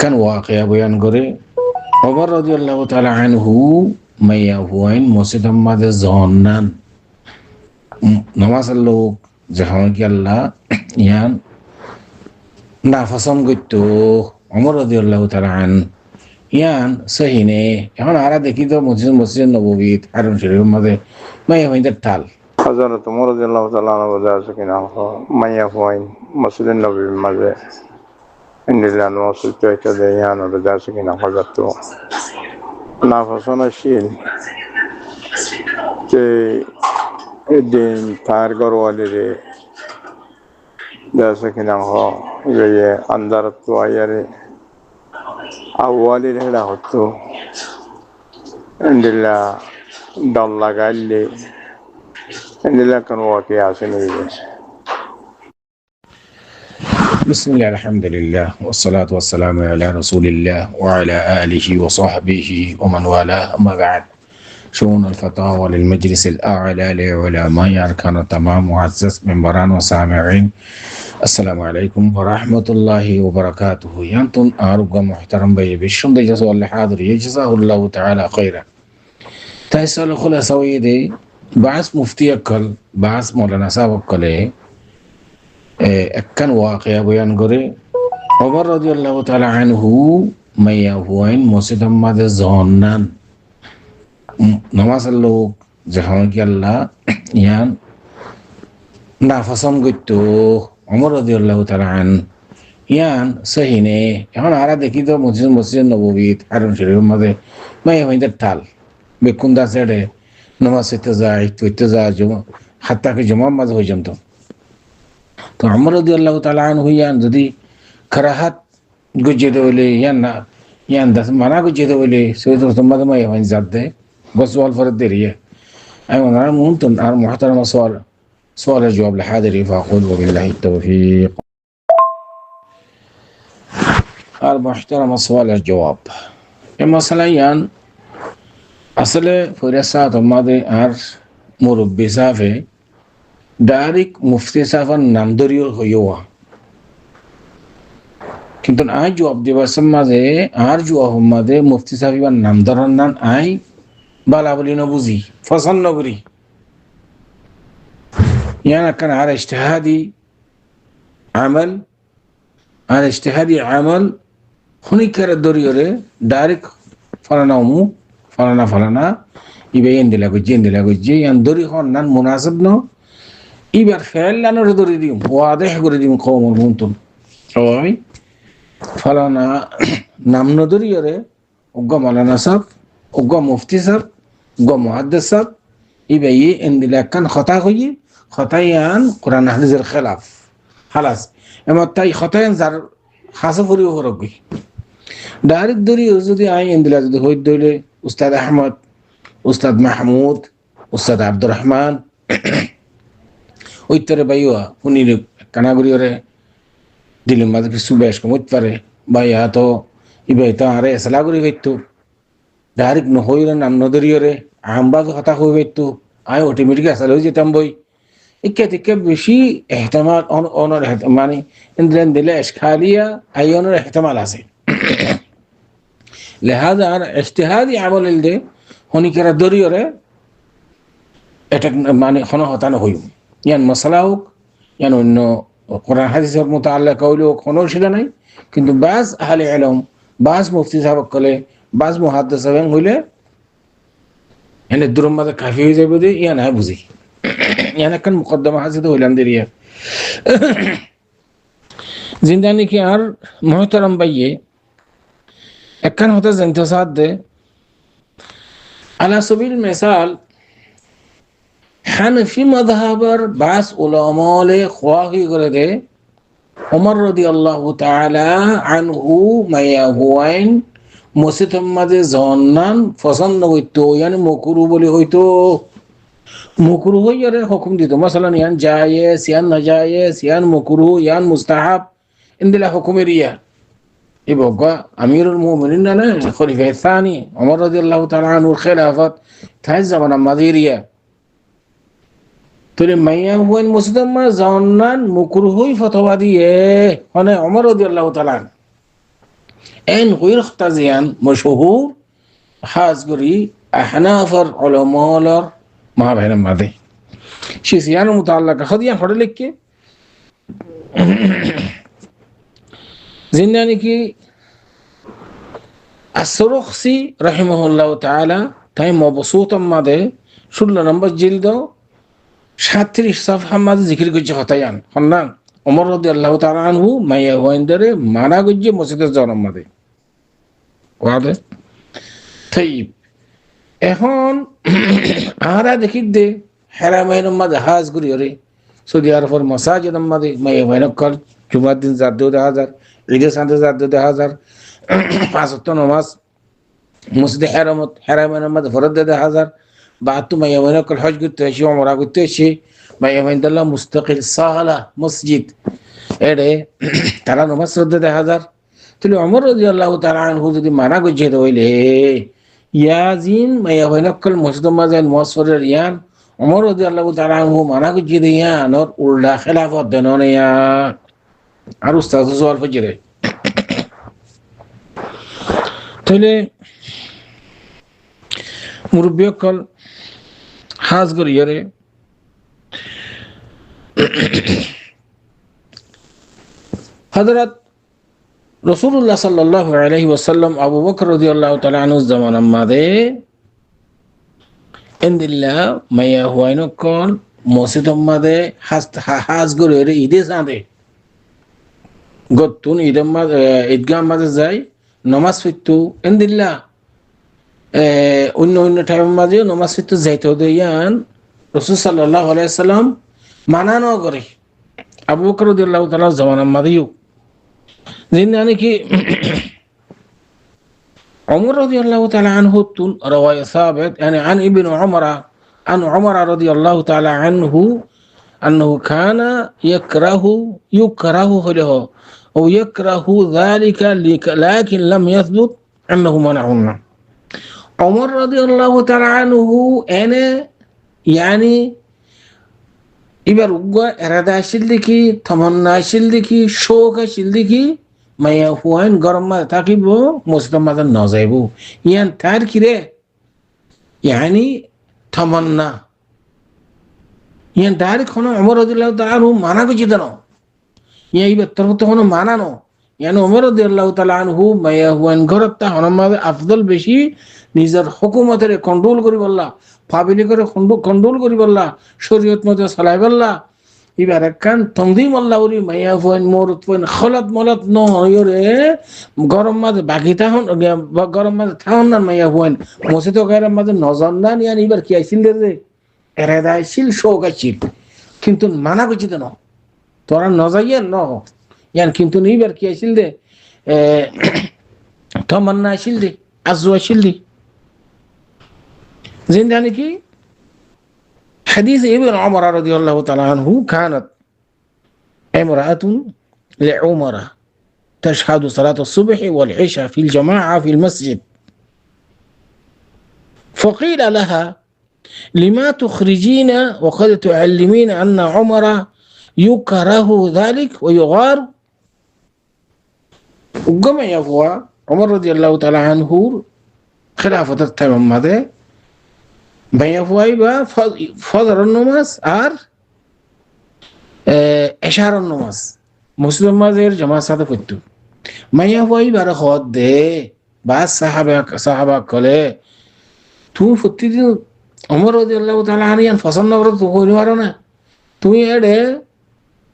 kan waqi'a বয়ান করে ওমর রাদিয়াল্লাহু তাআলা আনহু মাইয়া হুয়াইন মসজিদ মাঝে জহন্নান নামাজের লোক যখন কি আল্লাহ ইয়ান না ফসম করতো ওমর রাদিয়াল্লাহু তাআলা আন ইয়ান সহিনে এখন আরা দেখি তো মসজিদ নববী হারম শরীফের মাঝে মাইয়া হুয়াইনের টাল হযরত ওমর রাদিয়াল্লাহু তাআলা আনহু বলছে কিনা মাইয়া হুয়াইন মসজিদের নববীর মাঝে ইন্দিলান মসজিদ থেকে দেয়ান বলছে কিনা হযরত না ফসনশীল যে এদিন তার গরওয়ালিরে जैसे कि ना हो ये अंदर तो आयारे अव्वाली रहना हो तो इंदिला डल लगा ले इंदिला कन्वा के आसे नहीं है بسم الله الحمد لله والصلاة والسلام على رسول الله وعلى آله وصحبه ومن والاه أما بعد شؤون الفتاوى للمجلس الأعلى لعلماء أركان التمام معزز منبران وسامعين السلام عليكم ورحمة الله وبركاته ينتن أرجو محترم بي بشم دي جزو الله حاضر يجزاه الله تعالى خيرا تسأل خلا سويدي بعث مفتي أكل بعث مولانا سابق كله একখান ওয়াকিয়া বয়ান করে ওমর রাদিয়াল্লাহু তাআলা আনহু মাইয়া হুয়াইন মসজিদ মাঝে জহন্নান নামাজের লোক যখন কি আল্লাহ ইয়ান না ফসম করতো ওমর রাদিয়াল্লাহু তাআলা আন ইয়ান সহিনে এখন আরা দেখি তো মসজিদ নববী হারম শরীফের মাঝে মাইয়া হুয়াইনের টাল বেকুন্দা ছেড়ে নামাজ হইতে যায় হাত্তাকে জমা মাঝে হয়ে যেত তো ওমর রাদিয়াল্লাহু তাআলা আনহু ইয়ান যদি কারাহাত গুজেতে বলে ইয়ান দাস মানা গুজেতে বলে সৈয়দ মুহাম্মদ মাই হন জাদে বস ওয়াল ফরদ দেরিয়ে আমি ওনার মুনতন আর মুহতারাম سؤال الجواب لحاضري فأقول وبالله التوفيق المحترم سؤال الجواب مثلا يعني أصل فرصات ماذا আর মুরব্বি সাফে ডাইরেক্ট মুফতি সাহেবের নাম ধরিও হইয়া কিন্তু আই জবাব দিবার মাঝে আর জবাব মাঝে মুফতি সাহেবের নাম ধরার নাম আই বালা বলি না বুঝি পছন্দ করি يعني كان على اجتهادي عمل هناك الدوريوري دارك فلانا يبين دلا جي يعني دوري هون نان مناسب نو يبقى فعل لانه دوري ديم واضح করে দিম قوم المنتم সবাই ফলানা নাম নদরিয়রে উগ্গ মাওলানা সাহেব উগ্গ মুফতি সাহেব উগ্গ মুহাদ্দিস সাহেব يبقى ইন্দিলা কান খতা হই خطايان قرآن حديث الخلاف خلاص اما تاي خطايان زار خاصه فري هرغي دارك دوري যদি আই ইন্দিলা যদি হই দইলে উস্তাদ আহমদ উস্তাদ মাহমুদ উস্তাদ আব্দুর রহমান ওইতরে বাইয়া উনি কানাগরিয়রে দিলেন মাঝে কিছু বেশ কমত পারে বাইয়া তো ইবাই তো আরে সালাগরি হইতো ডাইরেক্ট ন হইল নাম নদরিয়রে আমবাজ কথা হইতো আই অটোমেটিক আসলে হই যেতাম বই ইকে বেশি احتمال অনর মানে ইন্দ্রেন দিলে ইশকালিয়া আইয়নের احتمال আছে لهذا انا اجتهادي عمل দে হনি করা দরিয়রে এটা মানে কোন হতানো হইম ইয়ান মাসলা হোক ইয়ান অন্য কোরআন হাদিসের মুতাআল্লিক হইলো কোনো সেটা নাই কিন্তু বাস আহলে ইলম বাস মুফতি সাহেব কলে বাস মুহাদ্দিস সাহেব হইলে এনে দুরম মাঝে কাফি হয়ে যাবে দে ইয়ান হ্যাঁ বুঝি يعني كان مقدمة حسيته الهندرية زنداني كي هر محترم بيه كان هتز انتصاد ده على سبيل المثال حنفي مذهبر باس علماء خواهي قرده عمر رضي الله تعالى عنه ما يهوين مسيطم مده زنان فصن نويتو يعني مكرو بولي هويتو مكروه يره حكم ديتو مثلا يان جائز يان نجائز يان مكروه يان مستحب ان دي حكم ريا يبقى امير المؤمنين انا الخليفه الثاني عمر رضي الله تعالى عنه الخلافه تاع زمان مديريه تري مايا هو المسلم زانن مكروه فتوى دي هنا عمر رضي الله تعالى عنه En غير اختزيان مشهور حازقري أحناف العلماء ما بين الماضي شيء سيان متعلقة خديان فرلك كي زنداني كي السرخسي رحمه الله تعالى تايم مبسوطا ماذا شل نمبر جلده 37 صفحة ماذا ذكر كجي خطيان خنان عمر رضي الله تعالى عنه ما يهويندره مانا كجي مسجد الزون ماذا واضح طيب এখন আমরা দেখি দে হারামাইনের মধ্যে হাজ করি রে সৌদি আরবের মসাজিদের মধ্যে মাই ভয়নকর জুমার দিন জাত 2000 ঈদের সাথে জাত 2000 পাঁচ ওয়াক্ত নামাজ মসজিদে হারামাইনের মধ্যে ফরজ 2000 বাতু মাই ভয়নকর হজ করতে এসে ওমরা করতে এসে মাই ভয়নদাল্লাহ মুস্তাকিল সালা মসজিদ এড়ে তারা নামাজ 2000 তাহলে ওমর রাদিয়াল্লাহু তাআলা আনহু যদি মানা করছে হইলে ইয়াজিন মাইয়া হইনকল মসজিদ মাজান মসফরের ইয়ান ওমর রাদিয়াল্লাহু তাআলা আনহু মানা করছে ইয়ান আর উল্টা খেলাফত দেন ইয়া আর উস্তাদ সওয়াল ফজরে তাহলে মুরব্বিয়কল হাজ করিয়ারে হযরত রাসূলুল্লাহ সাল্লাল্লাহু আলাইহি ওয়াসাল্লাম আবু বকর রাদিয়াল্লাহু তাআলা আনহু জামানার মাঝে ইনদিল্লাহ মাইয়া হুয়াইনকল মসজিদের মাঝে হাজ করে ঈদে সাঁদে গতুন ঈদের মাঝে ঈদগাহ মাঝে যাই নামাজ পড়তো ইনদিল্লাহ অন্য টাইমের মাঝে নামাজ পড়তে যাইতো দেয়ান রাসূল সাল্লাল্লাহু আলাইহি ওয়াসাল্লাম মানানো করে আবু বকর রাদিয়াল্লাহু তাআলা জামানার মাঝেও زين كي عمر رضي الله تعالى عنه رواية ثابت يعني عن ابن عمر عن عمر رضي الله تعالى عنه أنه كان يكره له أو يكره ذلك لكن لم يثبت أنه منعهن عمر رضي الله تعالى عنه أنا يعني এবার এরাদা আসিল দেখি তমন্না আসিল দেখি শোক আসিল দেখি মাইয়া হুয়াইন গরম মাঝে থাকিব মসজিদের মাঝে ন যাইব ইয়ান তার কিরে ইয়ানি তমন্না ইয়ান তার কোনো ওমর রাদিয়াল্লাহু তাআলা আনহু মানা করছি দেন ইয়া এবার তোর তো কোনো মানানো ইয়ান ওমর রাদিয়াল্লাহু তাআলা আনহু মাইয়া হুয়াইন গরম তা হন মাঝে আফদল বেশি নিজের হুকুমতের কন্ট্রোল করি বললা পাবলি করে কন্ট্রোল করি বললা শরীয়ত মতে চালাই বললা এবার একখান তন্দিম আল্লাহ উরি মাইয়া ফুয়াইন মরত ফুয়াইন খলত মলত ন হইরে গরম মাঝে বাকি থাকুন গরম মাঝে থাকুন না মাইয়া ফুয়াইন মসজিদ গায়ের মাঝে নজন না নিয়ান এবার কি আইছিল রে এরেদা আইছিল শোক আইছিল কিন্তু মানা করছি তো ন তোরা ন যাইয়েন ন ইয়ান কিন্তু এইবার কি আইছিল রে তমান্না আইছিল রে আজু আইছিল রে زين كي حديث ابن عمر رضي الله تعالى عنه كانت امرأة لعمر تشهد صلاة الصبح والعشاء في الجماعة في المسجد فقيل لها لما تخرجين وقد تعلمين أن عمر يكره ذلك ويغار وقام يفوى عمر رضي الله تعالى عنه خلافة التمام ماذا ভাইয়া ফুয়াই বা ফজরের নামাজ আর এশারের নামাজ মুসলিম মাঝের জামাত সাথে পড়তো মাইয়া ফুয়াই বার হদ দে বা সাহাবা কলে তুই প্রতিদিন ওমর রাদিয়াল্লাহু তাআলা আনহু পছন্দ করে তো কইতে পারো না তুই এডে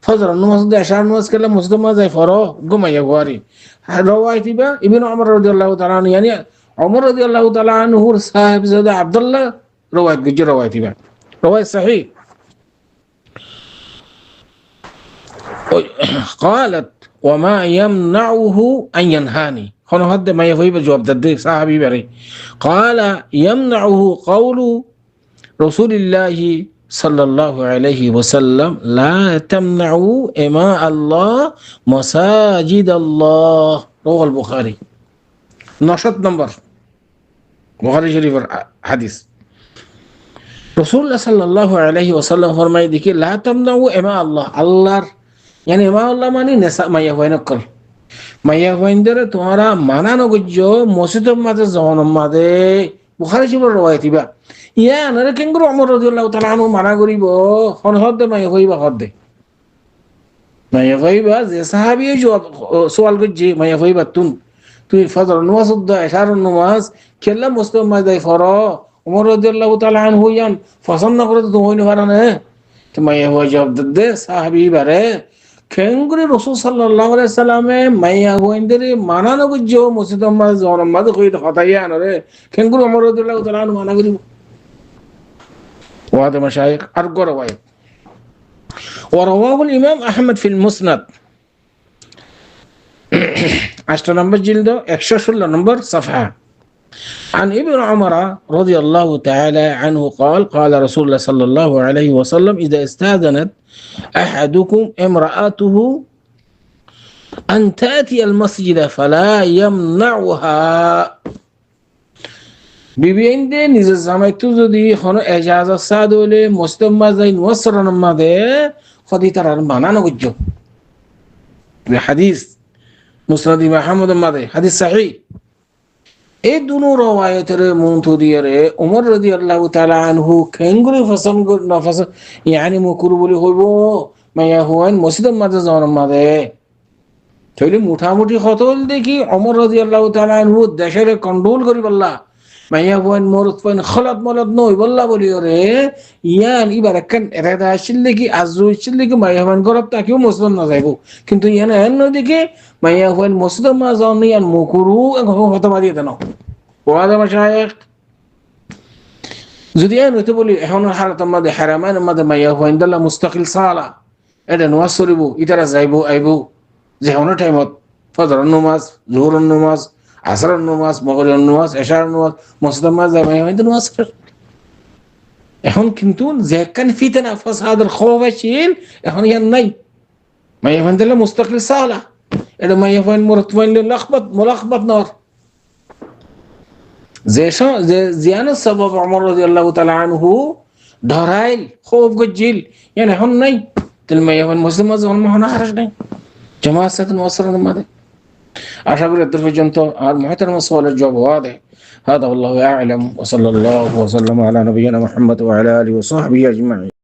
ফজরের নামাজ দে এশারের নামাজ কলে মুসলিম মাঝে ফরো ঘুমাইয়া ফুয়ারি আর রওয়াইতিবা ইবনে ওমর রাদিয়াল্লাহু তাআলা আনহু يعني ওমর রাদিয়াল্লাহু তাআলা আনহুর সাহেবজাদা আব্দুল্লাহ رواية بيجي روايتي بقى رواية صحيح قالت وما يمنعه أن ينهاني هنا هذا ما يفهم بجواب ده صاحبي بري قال يمنعه قول رسول الله صلى الله عليه وسلم لا تمنعوا إماء الله مساجد الله رواه البخاري نشاط نمبر بخاري شريف حديث রাসূলুল্লাহ সাল্লাল্লাহু আলাইহি ওয়াসাল্লাম ফরমায় দেখি লা তামনাউ ইমা আল্লাহ আল্লাহর মানে ইমা আল্লাহ মানে নেসা মাইয়া হয় নকল মাইয়া হইন্দরে তোমারা মানানো গজ্য মসজিদের মাঝে জহনের মাঝে বুখারী শরীফের রওয়ায়াত ইবা ইয়া আনারে কেঙ্গুর ওমর রাদিয়াল্লাহু তাআলা আনহু মানা করিব হন হদ্দে মাইয়া হইবা হদ্দে মাইয়া হইবা যে সাহাবী সওয়াল গজ্জি মাইয়া হইবা তুই ফজর নামাজ উদ্দা এশার নামাজ খেললা মুসলিম মাঝে ফরো ওমর রাদিয়াল্লাহু তাআলা আনহু ইয়ান পছন্দ করে তো হইন পারানে তো মাইয়া হই জবাব দে সাহাবী বারে খেঙ্গুরি রাসূল সাল্লাল্লাহু আলাইহি সাল্লামে মাইয়া হইন্দরে মানানো গজ্জো মসজিদের মাঝে জহনের মাঝে কইতে হতাইয়া আনরে খেঙ্গুরি ওমর রাদিয়াল্লাহু তাআলা আনহু মানা করিব وهذا مشايخ أرجو رواية ورواه الإمام أحمد في المسند 10 نمبر جلده 116 نمبر صفحة عن ابن عمر رضي الله تعالى عنه قال قال رسول الله صلى الله عليه وسلم إذا استأذنت أحدكم امرأته أن تأتي المسجد فلا يمنعها বিবিএনদে নিজের জামাইতো যদি কোনো এজাজত সাদ হলে মুসলিম মাঝে নসরন মাঝে খদি তার মানানো গজ্জ হাদিস মুসনাদ আহমদ মাঝে হাদিস সহিহ এই দুনো রওয়ায়াতের মুনতদিয়ারে ওমর রাদিয়াল্লাহু তাআলা আনহু কেঙ্গুরি ফসন নফস ইয়ানি মুকুরু বলি হইব মাইয়া হুয়ান মসজিদের মাঝে যাওয়ার মাঝে তাইলে মুঠামুঠি হতল দেখি ওমর রাদিয়াল্লাহু তাআলা আনহু দেশের কন্ট্রোল করি বললা মাইয়া হুয়ান মরত পাইন খলাত মলাত নই বললা বলি ওরে ইয়ান ইবার একখান এরাদা আসছিল দেখি আজু আসছিল দেখি মাইয়া হুয়ান গরব তাকেও মসজিদ না যাইব কিন্তু ইয়ান এন দেখি মাইয়া হুয়ান মসজিদের মাঝে যাওয়ার ইয়ান মুকুরু হত মারিয়ে দেন ওয়াদা মাশায়েখ যদি এন হইতে বলি এখন হারাতের মাঝে হারামাইনের মাঝে মাইয়া হুয়ান দাল্লা মুস্তাকিল সালা এটা নামাজ সরিব ইতারা যাইব আইব যে কোনো টাইমত ফজরের নামাজ জোহরের নামাজ আসরের নামাজ মাগরিবের নামাজ এশারের নামাজ মসজিদের মাঝে যাই মাইয়া হুয়ান নামাজ এখন কিন্তু যে কান ফিতনা ফাসাদের খৌফ আছিল এখন ইয়ান নাই মাইয়া হুয়ান দাল্লা মুস্তাকিল সালা এটা মাইয়া হুয়ান মুরতমাইন মুলাখবাত নর যে জিয়ানের সবব ওমর রাদিয়াল্লাহু তাআলা আনহু ধরাইল খুব গজিল يعني এখন নাই তাহলে মাইয়া হুয়ান মুসলিম মাঝে মহানা হারাস নাই জামাত সাথে নসরন মাঝে আশা করি এত পর্যন্ত আর মুহতারাম সওয়ালের জবাব ওয়াদে هذا والله أعلم وصلى الله وسلم على نبينا محمد وعلى آله وصحبه أجمعين